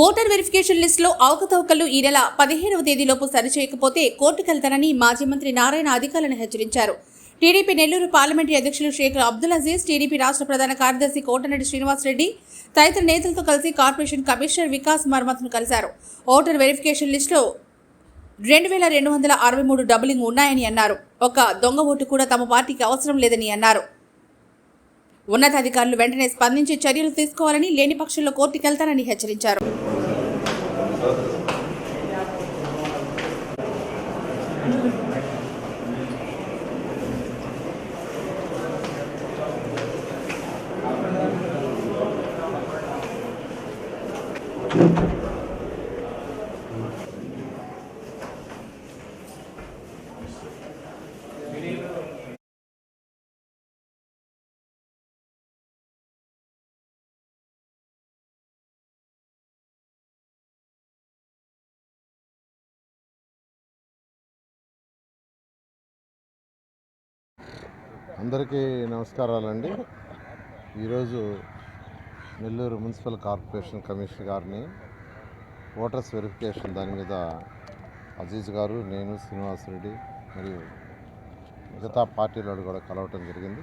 Voter verification లిస్టులో అవకతవకలు ఈ నెల 15వ తేదీలోపు సరిచేయకపోతే కోర్టుకెళ్తానని మాజీ మంత్రి నారాయణ అధికారులను హెచ్చరించారు. టీడీపీ నెల్లూరు పార్లమెంటరీ అధ్యక్షులు షేక్ అబ్దుల్ అజీజ్, టీడీపీ రాష్ట్ర ప్రధాన కార్యదర్శి కోటరెడ్డి శ్రీనివాసరెడ్డి తదితర నేతలతో కలిసి కార్పొరేషన్ కమిషనర్ వికాస్ మర్మత్ను కలిశారు. ఓటర్ వెరిఫికేషన్ లిస్టులో 2263 డబులింగ్ ఉన్నాయని అన్నారు. ఒక దొంగ ఓటు కూడా తమ పార్టీకి అవసరం లేదని అన్నారు. ఉన్నతాధికారులు వెంటనే స్పందించి చర్యలు తీసుకోవాలని, లేని పక్షంలో కోర్టుకెళ్తానని హెచ్చరించారు. అందరికీ నమస్కారాలండి. ఈరోజు నెల్లూరు మున్సిపల్ కార్పొరేషన్ కమిషనర్ గారిని ఓటర్స్ వెరిఫికేషన్ దాని మీద అజీజ్ గారు, నేను, శ్రీనివాసరెడ్డి మరియు మిగతా పార్టీలు కూడా కలవటం జరిగింది.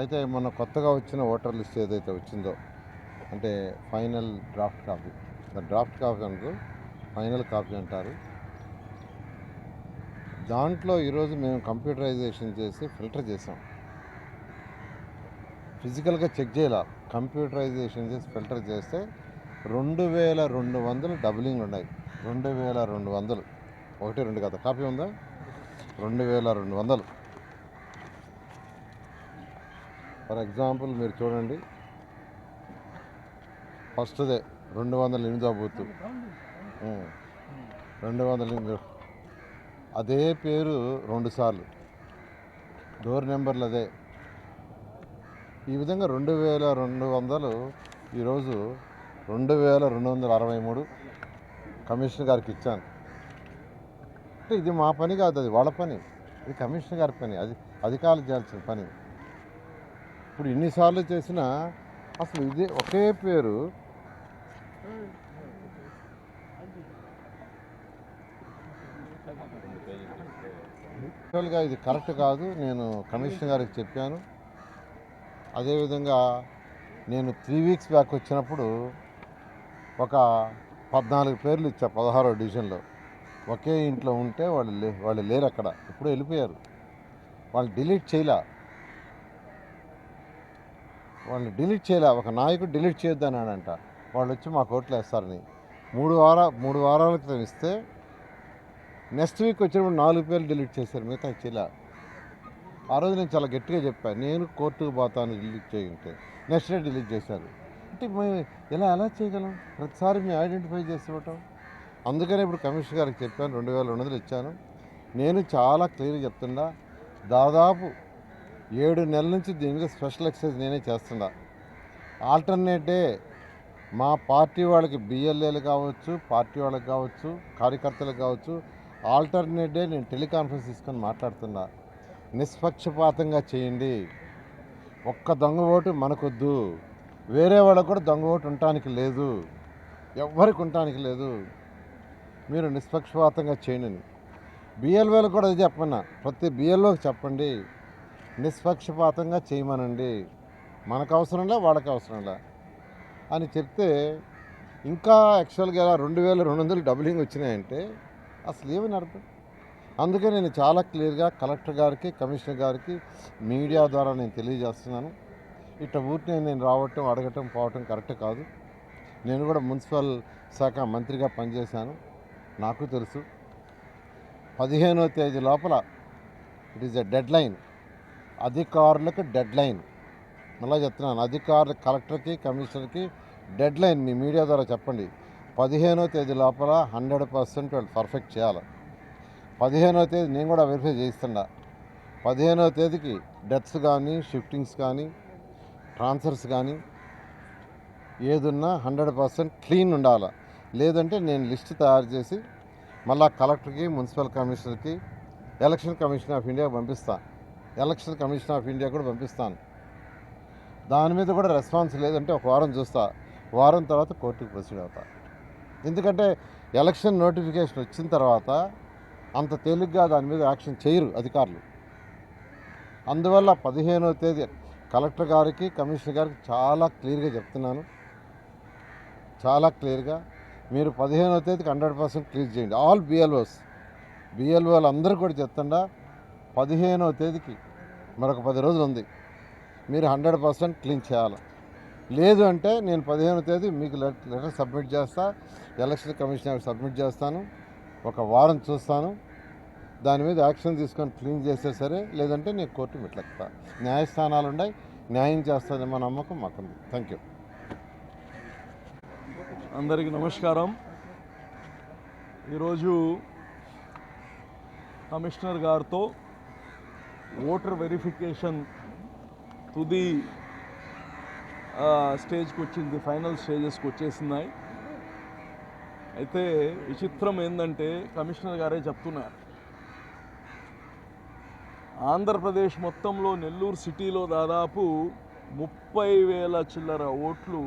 అయితే మొన్న కొత్తగా వచ్చిన ఓటర్ లిస్ట్ ఏదైతే వచ్చిందో, అంటే final draft copy, draft copy అంటూ ఫైనల్ కాపీ అంటారు. దాంట్లో ఈరోజు మేము కంప్యూటరైజేషన్ చేసి ఫిల్టర్ చేసాం. ఫిజికల్గా చెక్ చేయాల, కంప్యూటరైజేషన్ చేసి ఫిల్టర్ చేస్తే 2200 డబులింగ్ ఉన్నాయి. 2200, 1-2 కదా, కాపీ ఉందా? 2200. ఫర్ ఎగ్జాంపుల్ మీరు చూడండి, ఫస్ట్దే 208 బూత్, 208 అదే పేరు 2 సార్లు, డోర్ నెంబర్లు అదే. ఈ విధంగా 2200 ఈరోజు 2263 కమిషనర్ గారికి ఇచ్చాను. అంటే ఇది మా పని కాదు, అది వాళ్ళ పని, ఇది కమిషనర్ గారి పని, అది అధికారులు చేయాల్సిన పని. ఇప్పుడు ఇన్నిసార్లు చేసినా అసలు ఇది ఒకే పేరు యాక్చువల్గా ఇది కరెక్ట్ కాదు. నేను కమిషనర్ గారికి చెప్పాను. అదేవిధంగా నేను 3 వీక్స్ బ్యాక్ వచ్చినప్పుడు ఒక 14 పేర్లు ఇచ్చా 16వ డివిజన్లో. ఒకే ఇంట్లో ఉంటే వాళ్ళు లేరు అక్కడ, ఇప్పుడు వెళ్ళిపోయారు. వాళ్ళు డిలీట్ చేయలే, ఒక నాయకుడు డిలీట్ చేయొద్దన్నాడంట. వాళ్ళు వచ్చి మా కోర్టులో వేస్తారని 3 వారాల క్రితం ఇస్తే, నెక్స్ట్ వీక్ వచ్చినప్పుడు 4 పేర్లు డిలీట్ చేశారు, మిగతా చేయలే. ఆ రోజు నేను చాలా గట్టిగా చెప్పాను, నేను కోర్టుకు పోతాను డిలీట్ చేయంటే. నెక్స్ట్ డే డిలీట్ చేశారు. అంటే మేము ఎలా చేయగలం? ప్రతిసారి మేము ఐడెంటిఫై చేసి ఇవ్వటం. అందుకనే ఇప్పుడు కమిషనర్ గారికి చెప్పాను, 2200 ఇచ్చాను. నేను చాలా క్లియర్గా చెప్తున్నా, దాదాపు 7 నెలల నుంచి దీని మీద స్పెషల్ ఎక్సైజ్ నేనే చేస్తున్నా. ఆల్టర్నేట్ డే మా పార్టీ వాళ్ళకి, బిఎల్ఏలు కావచ్చు, పార్టీ వాళ్ళకి కావచ్చు, కార్యకర్తలకు కావచ్చు, ఆల్టర్నేట్ డే నేను టెలికాన్ఫరెన్స్ తీసుకొని మాట్లాడుతున్నా. నిష్పక్షపాతంగా చేయండి. ఒక్క దొంగ ఓటు మనకొద్దు, వేరే వాళ్ళకు కూడా దొంగ ఓటు ఉండటానికి లేదు, ఎవ్వరికి ఉండటానికి లేదు. మీరు నిష్పక్షపాతంగా చేయండి. బిఎల్ఓలకు కూడా అది చెప్పన్నా, ప్రతి బిఎల్ఓకి చెప్పండి, నిష్పక్షపాతంగా చేయమనండి. మనకు అవసరంలా, వాళ్ళకి అవసరంలా అని చెప్తే, ఇంకా యాక్చువల్గా 2200 డబులింగ్ వచ్చినాయంటే అసలు ఏమని అర్థం? అందుకే నేను చాలా క్లియర్గా కలెక్టర్ గారికి, కమిషనర్ గారికి మీడియా ద్వారా నేను తెలియజేస్తున్నాను. ఇట్లా ఊరిని నేను రావటం, అడగటం, పోవటం కరెక్ట్ కాదు. నేను కూడా మున్సిపల్ శాఖ మంత్రిగా పనిచేశాను, నాకు తెలుసు. 15వ తేదీ లోపల it is a dead line, అధికారులకు డెడ్ లైన్. మళ్ళీ చెప్తున్నాను, అధికారులు, కలెక్టర్కి, కమిషనర్కి డెడ్ లైన్. మీ మీడియా ద్వారా చెప్పండి, 15వ తేదీ లోపల 100% వాళ్ళు పర్ఫెక్ట్ చేయాలి. 15వ తేదీ నేను కూడా వెరిఫై చేయిస్తున్నా. 15వ తేదీకి డెత్స్ కానీ, షిఫ్టింగ్స్ కానీ, ట్రాన్స్ఫర్స్ కానీ ఏదున్నా 100% క్లీన్ ఉండాలి. లేదంటే నేను లిస్ట్ తయారు చేసి మళ్ళా కలెక్టర్కి, మున్సిపల్ కమిషనర్కి, ఎలక్షన్ కమిషన్ ఆఫ్ ఇండియా పంపిస్తాను. ఎలక్షన్ కమిషన్ ఆఫ్ ఇండియా కూడా పంపిస్తాను. దాని మీద కూడా రెస్పాన్స్ లేదంటే ఒక వారం చూస్తా. వారం తర్వాత కోర్టుకు ప్రొసీడ్ అవుతా. ఎందుకంటే ఎలక్షన్ నోటిఫికేషన్ వచ్చిన తర్వాత అంత తేలిగ్గా దాని మీద యాక్షన్ చేయరు అధికారులు. అందువల్ల 15వ తేదీ కలెక్టర్ గారికి, కమిషనర్ గారికి చాలా క్లియర్గా చెప్తున్నాను, చాలా క్లియర్గా మీరు 15వ తేదీకి 100% క్లియర్ చేయండి. ఆల్ బిఎల్ఓలు అందరూ కూడా చెప్తుండా 15వ తేదీకి మరొక 10 రోజులు ఉంది, మీరు 100% క్లీన్ చేయాలి. లేదు అంటే నేను 15వ తేదీ మీకు లెటర్ సబ్మిట్ చేస్తా, ఎలక్షన్ కమిషనర్కి సబ్మిట్ చేస్తాను, ఒక వారం చూస్తాను, దాని మీద యాక్షన్ తీసుకొని క్లీన్ చేస్తే సరే, లేదంటే నేను కోర్టు మెట్లెక్కుతా. న్యాయస్థానాలు ఉన్నాయి, న్యాయం చేస్తుందేమో నమ్మకం మాకుంది. Thank you. అందరికీ నమస్కారం. ఈరోజు కమిషనర్ గారితో ఓటర్ వెరిఫికేషన్ తుది స్టేజ్కి వచ్చింది, ఫైనల్ స్టేజెస్కి వచ్చేసినాయి. అయితే విచిత్రం ఏంటంటే కమిషనర్ గారే చెప్తున్నారు, ఆంధ్రప్రదేశ్ మొత్తంలో నెల్లూరు సిటీలో దాదాపు 30,000 చిల్లర ఓట్లు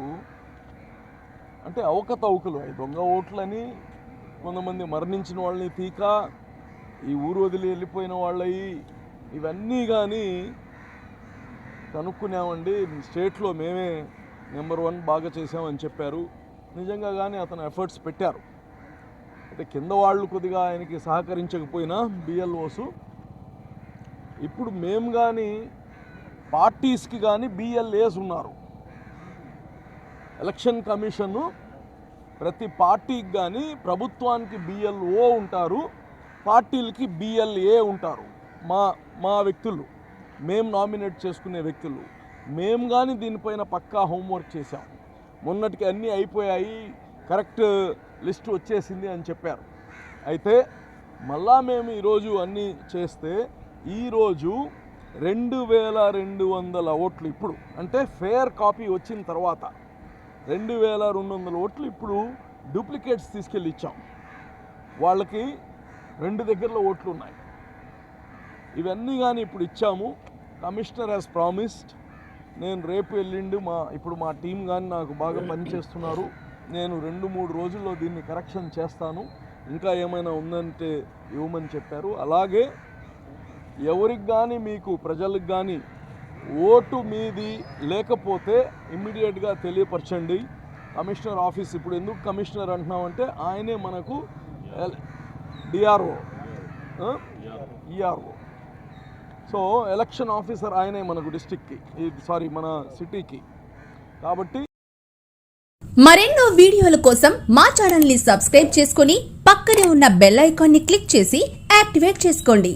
అంటే అవకతవకలు, దొంగ ఓట్లని, కొంతమంది మరణించిన వాళ్ళని తీక, ఈ ఊరు వదిలి వెళ్ళిపోయిన వాళ్ళవి, ఇవన్నీ కానీ కనుక్కున్నామండి. స్టేట్లో మేమే నెంబర్ 1 బాగా చేసామని చెప్పారు. నిజంగా కానీ అతను ఎఫర్ట్స్ పెట్టారు. అయితే కింద వాళ్ళు కొద్దిగా ఆయనకి సహకరించకపోయినా బిఎల్ఓస్, ఇప్పుడు మేము కానీ పార్టీస్కి కానీ బిఎల్ఏస్ ఉన్నారు. ఎలక్షన్ కమిషను ప్రతి పార్టీకి కానీ ప్రభుత్వానికి బిఎల్ఓ ఉంటారు, పార్టీలకి బిఎల్ఏ ఉంటారు. మా వ్యక్తులు, మేము నామినేట్ చేసుకునే వ్యక్తులు. మేము కానీ దీనిపైన పక్కా హోంవర్క్ చేశాం. మొన్నటికి అన్నీ అయిపోయాయి, కరెక్ట్ లిస్ట్ వచ్చేసింది అని చెప్పారు. అయితే మళ్ళా మేము ఈరోజు అన్నీ చేస్తే ఈరోజు 2,200 ఓట్లు, ఇప్పుడు అంటే ఫేర్ కాపీ వచ్చిన తర్వాత 2,200 ఓట్లు ఇప్పుడు డూప్లికేట్స్ తీసుకెళ్ళి ఇచ్చాం. వాళ్ళకి 2 దగ్గరలో ఓట్లు ఉన్నాయి. ఇవన్నీ కానీ ఇప్పుడు ఇచ్చాము. కమిషనర్ హ్యాస్ ప్రామిస్డ్, నేను రేపు ఎల్లుండి ఇప్పుడు మా టీం కానీ నాకు బాగా పనిచేస్తున్నారు, నేను 2-3 రోజుల్లో దీన్ని కరెక్షన్ చేస్తాను, ఇంకా ఏమైనా ఉందంటే ఇవ్వమని చెప్పారు. అలాగే ఎవరికి కానీ మీకు ప్రజలకు కానీ ఓటు మీది లేకపోతే ఇమ్మీడియట్గా తెలియపరచండి. కమిషనర్ ఆఫీస్, ఇప్పుడు ఎందుకు కమిషనర్ అంటున్నామంటే ఆయనే మనకు DRO, ERO, so election officer ఆయనే మనకు డిస్ట్రిక్ట్కి, మన సిటీకి. కాబట్టి మరెన్నో వీడియోల కోసం మా ఛానల్ ని సబ్స్క్రైబ్ చేసుకుని పక్కనే ఉన్న బెల్ ఐకాన్ ని క్లిక్ చేసి యాక్టివేట్ చేసుకోండి.